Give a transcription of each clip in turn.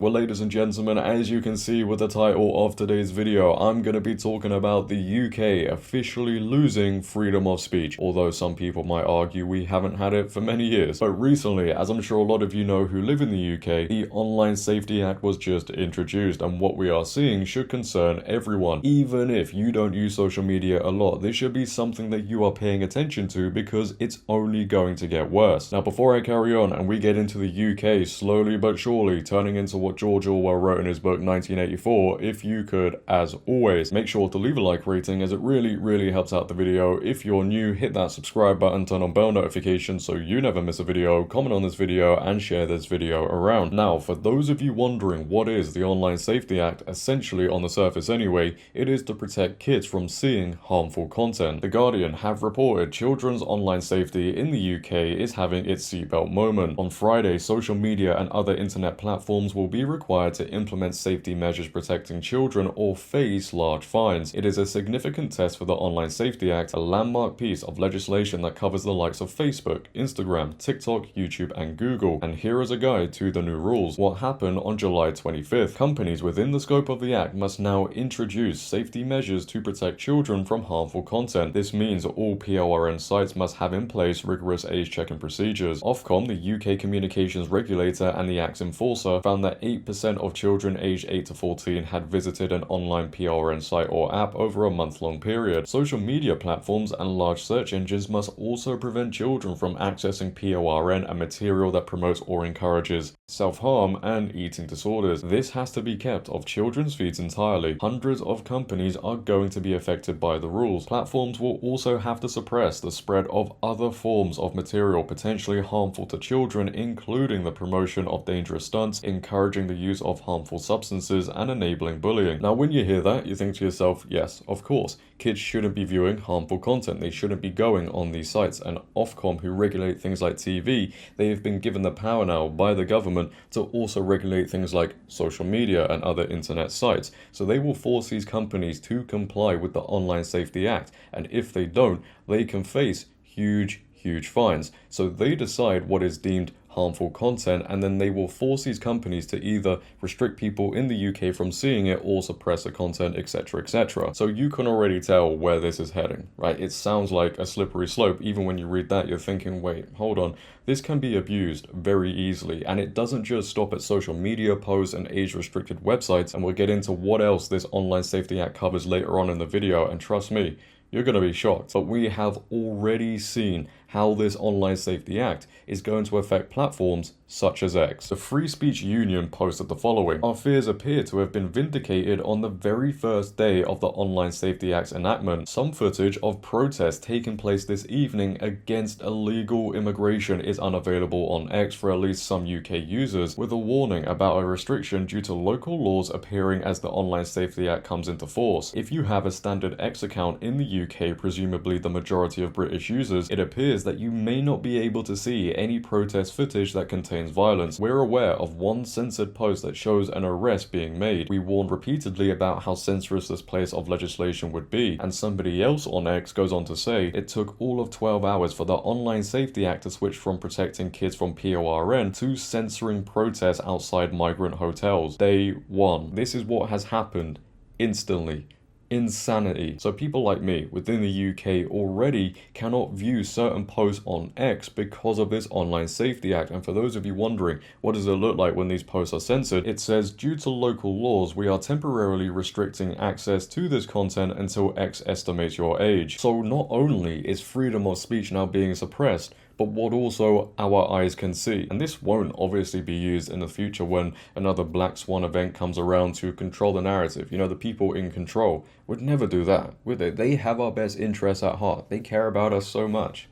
Well, ladies and gentlemen, as you can see with the title of today's video, I'm going to be talking about the UK officially losing freedom of speech, although some people might argue we haven't had it for many years. But recently, as I'm sure a lot of you know who live in the UK, the Online Safety Act was just introduced, and what we are seeing should concern everyone. Even if you don't use social media a lot, this should be something that you are paying attention to because it's only going to get worse. Now, before I carry on and we get into the UK slowly but surely turning into what George Orwell wrote in his book 1984, if you could, as always, make sure to leave a like rating as it really helps out the video. If you're new, hit that subscribe button, turn on bell notifications so you never miss a video, comment on this video, and share this video around. Now, for those of you wondering what is the Online Safety Act, essentially on the surface anyway, it is to protect kids from seeing harmful content. The Guardian have reported children's online safety in the UK is having its seatbelt moment. On Friday, social media and other internet platforms will be required to implement safety measures protecting children or face large fines. It is a significant test for the Online Safety Act, a landmark piece of legislation that covers the likes of Facebook, Instagram, TikTok, YouTube, and Google. And here is a guide to the new rules. What happened on July 25th? Companies within the scope of the Act must now introduce safety measures to protect children from harmful content. This means all PORN sites must have in place rigorous age checking procedures. Ofcom, the UK communications regulator and the Act's enforcer, found that 8% of children aged 8 to 14 had visited an online PRN site or app over a month-long period. Social media platforms and large search engines must also prevent children from accessing PORN and material that promotes or encourages self-harm and eating disorders. This has to be kept off children's feeds entirely. Hundreds of companies are going to be affected by the rules. Platforms will also have to suppress the spread of other forms of material potentially harmful to children, including the promotion of dangerous stunts, encouraging the use of harmful substances, and enabling bullying. Now, when you hear that, you think to yourself, yes, of course, kids shouldn't be viewing harmful content. They shouldn't be going on these sites. And Ofcom, who regulate things like TV, they have been given the power now by the government to also regulate things like social media and other internet sites. So they will force these companies to comply with the Online Safety Act. And if they don't, they can face huge fines. So they decide what is deemed harmful content, and then they will force these companies to either restrict people in the UK from seeing it or suppress the content, etc. So you can already tell where this is heading, right? It sounds like a slippery slope. Even when you read that, you're thinking, wait, hold on. This can be abused very easily, and it doesn't just stop at social media posts and age-restricted websites, and we'll get into what else this Online Safety Act covers later on in the video, and trust me, you're going to be shocked. But we have already seen how this Online Safety Act is going to affect platforms such as X. The Free Speech Union posted the following: "Our fears appear to have been vindicated on the very first day of the Online Safety Act's enactment. Some footage of protests taking place this evening against illegal immigration is unavailable on X for at least some UK users, with a warning about a restriction due to local laws appearing as the Online Safety Act comes into force. If you have a standard X account in the UK, presumably the majority of British users, it appears that you may not be able to see any protest footage that contains violence. We're aware of one censored post that shows an arrest being made. We warned repeatedly about how censorous this place of legislation would be." And somebody else on X goes on to say, "It took all of 12 hours for the Online Safety Act to switch from protecting kids from PORN to censoring protests outside migrant hotels. Day one." This is what has happened instantly. Insanity. So people like me within the UK already cannot view certain posts on X because of this Online Safety Act. And for those of you wondering, what does it look like when these posts are censored? It says, "Due to local laws, we are temporarily restricting access to this content until X estimates your age." So not only is freedom of speech now being suppressed, but what also our eyes can see. And this won't obviously be used in the future when another Black Swan event comes around to control the narrative. You know, the people in control would never do that, would they? They have our best interests at heart. They care about us so much.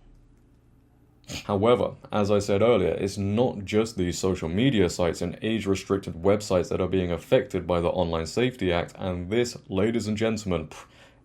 However, as I said earlier, it's not just these social media sites and age-restricted websites that are being affected by the Online Safety Act, and this, ladies and gentlemen,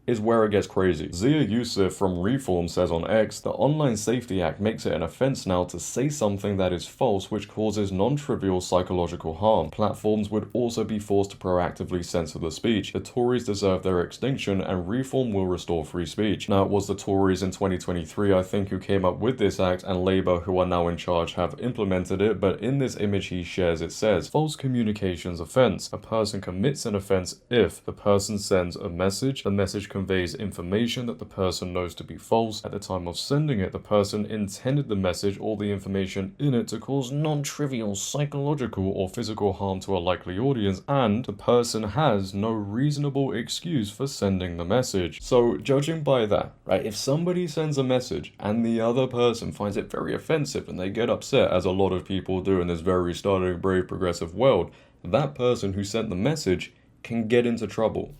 is where it gets crazy. Zia Yusuf from Reform says on X, the Online Safety Act makes it an offense now to say something that is false which causes non-trivial psychological harm. Platforms would also be forced to proactively censor the speech. The Tories deserve their extinction and Reform will restore free speech. Now, it was the Tories in 2023, I think, who came up with this act, and Labour, who are now in charge, have implemented it, but in this image he shares it says, false communications offense. A person commits an offense if the person sends a message, the message conveys information that the person knows to be false. At the time of sending it, the person intended the message or the information in it to cause non-trivial psychological or physical harm to a likely audience, and the person has no reasonable excuse for sending the message. So, judging by that, right, if somebody sends a message and the other person finds it very offensive and they get upset, as a lot of people do in this very starting, brave, progressive world, that person who sent the message can get into trouble.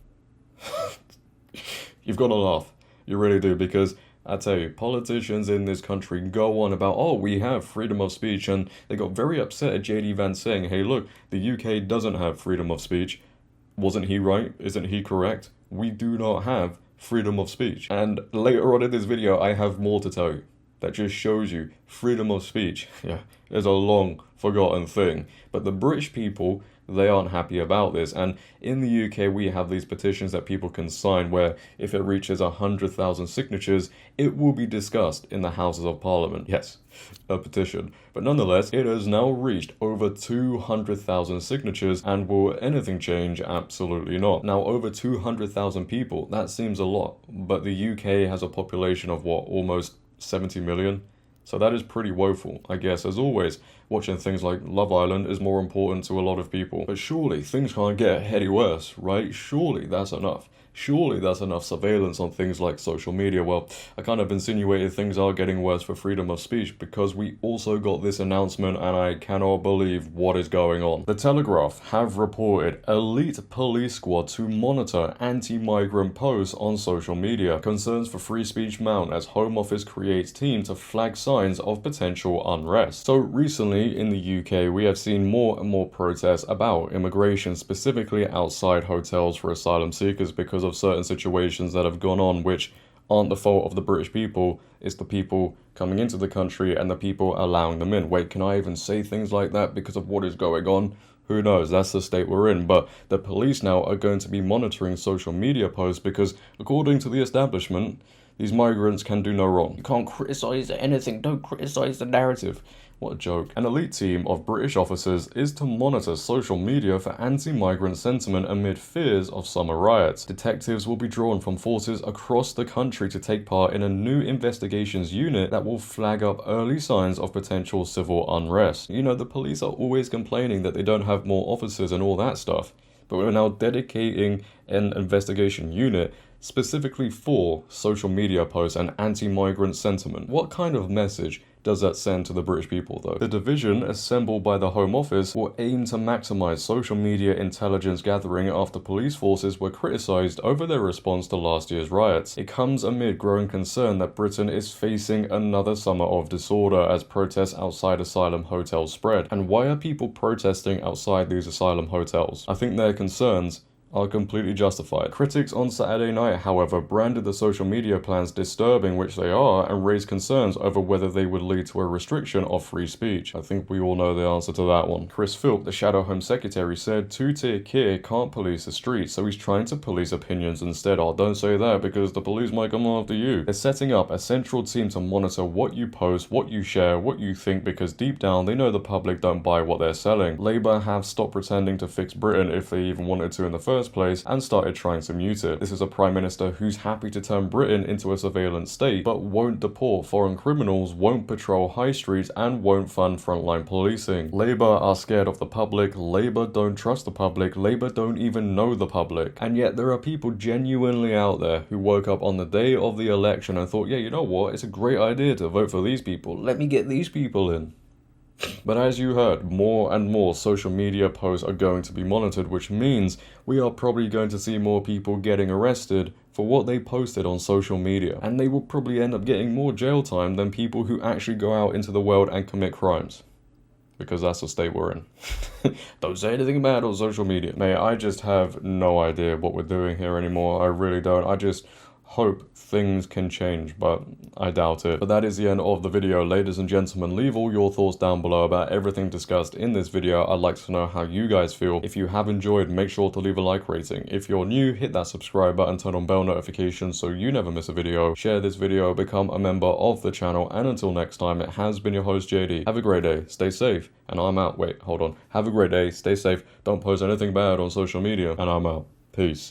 You've got to laugh. You really do, because I tell you, politicians in this country go on about, oh, we have freedom of speech, and they got very upset at JD Vance saying, hey, look, the UK doesn't have freedom of speech. Wasn't he right? Isn't he correct? We do not have freedom of speech. And later on in this video, I have more to tell you. That just shows you freedom of speech, yeah, is a long forgotten thing. But the British people, they aren't happy about this. And in the UK, we have these petitions that people can sign where if it reaches 100,000 signatures, it will be discussed in the Houses of Parliament. Yes, a petition. But nonetheless, it has now reached over 200,000 signatures, and will anything change? Absolutely not. Now, over 200,000 people, that seems a lot. But the UK has a population of what, almost 70 million? So that is pretty woeful, I guess. As always, watching things like Love Island is more important to a lot of people. But surely things can't get any worse, right? Surely that's enough. Surely that's enough surveillance on things like social media. Well, I kind of insinuated things are getting worse for freedom of speech because we also got this announcement, and I cannot believe what is going on. The Telegraph have reported elite police squad to monitor anti-migrant posts on social media. Concerns for free speech mount as Home Office creates team to flag signs of potential unrest. So recently in the UK, we have seen more and more protests about immigration, specifically outside hotels for asylum seekers, because of certain situations that have gone on which aren't the fault of the British people. It's the people coming into the country and the people allowing them in. Wait, can I even say things like that because of what is going on? Who knows? That's the state we're in. But the police now are going to be monitoring social media posts because, according to the establishment, these migrants can do no wrong. You can't criticise anything. Don't criticise the narrative. What a joke. An elite team of British officers is to monitor social media for anti-migrant sentiment amid fears of summer riots. Detectives will be drawn from forces across the country to take part in a new investigations unit that will flag up early signs of potential civil unrest. You know, the police are always complaining that they don't have more officers and all that stuff. But we're now dedicating an investigation unit specifically for social media posts and anti-migrant sentiment. What kind of message does that send to the British people, though? The division assembled by the Home Office will aim to maximise social media intelligence gathering after police forces were criticised over their response to last year's riots. It comes amid growing concern that Britain is facing another summer of disorder as protests outside asylum hotels spread. And why are people protesting outside these asylum hotels? I think their concerns are completely justified. Critics on Saturday night, however, branded the social media plans disturbing, which they are, and raised concerns over whether they would lead to a restriction of free speech. I think we all know the answer to that one. Chris Philp, the Shadow Home Secretary, said two-tier Keir can't police the streets, so he's trying to police opinions instead. Oh, don't say that because the police might come after you. They're setting up a central team to monitor what you post, what you share, what you think, because deep down they know the public don't buy what they're selling. Labour have stopped pretending to fix Britain, if they even wanted to in the first place, and started trying to mute it. This is a Prime Minister who's happy to turn Britain into a surveillance state, but won't deport foreign criminals, won't patrol high streets, and won't fund frontline policing. Labour are scared of the public, Labour don't trust the public, Labour don't even know the public. And yet there are people genuinely out there who woke up on the day of the election and thought, yeah, you know what, it's a great idea to vote for these people, let me get these people in. But as you heard, more and more social media posts are going to be monitored, which means we are probably going to see more people getting arrested for what they posted on social media. And they will probably end up getting more jail time than people who actually go out into the world and commit crimes. because that's the state we're in. Don't say anything bad on social media. Mate, I just have no idea what we're doing here anymore. I really don't. I just hope things can change, but I doubt it. But that is the end of the video. Ladies and gentlemen, leave all your thoughts down below about everything discussed in this video. I'd like to know how you guys feel. If you have enjoyed, make sure to leave a like rating. If you're new, hit that subscribe button, turn on bell notifications so you never miss a video. Share this video, become a member of the channel, and until next time, it has been your host JD. Have a great day, stay safe, and I'm out. Wait, hold on. Have a great day, stay safe, don't post anything bad on social media, and I'm out. Peace.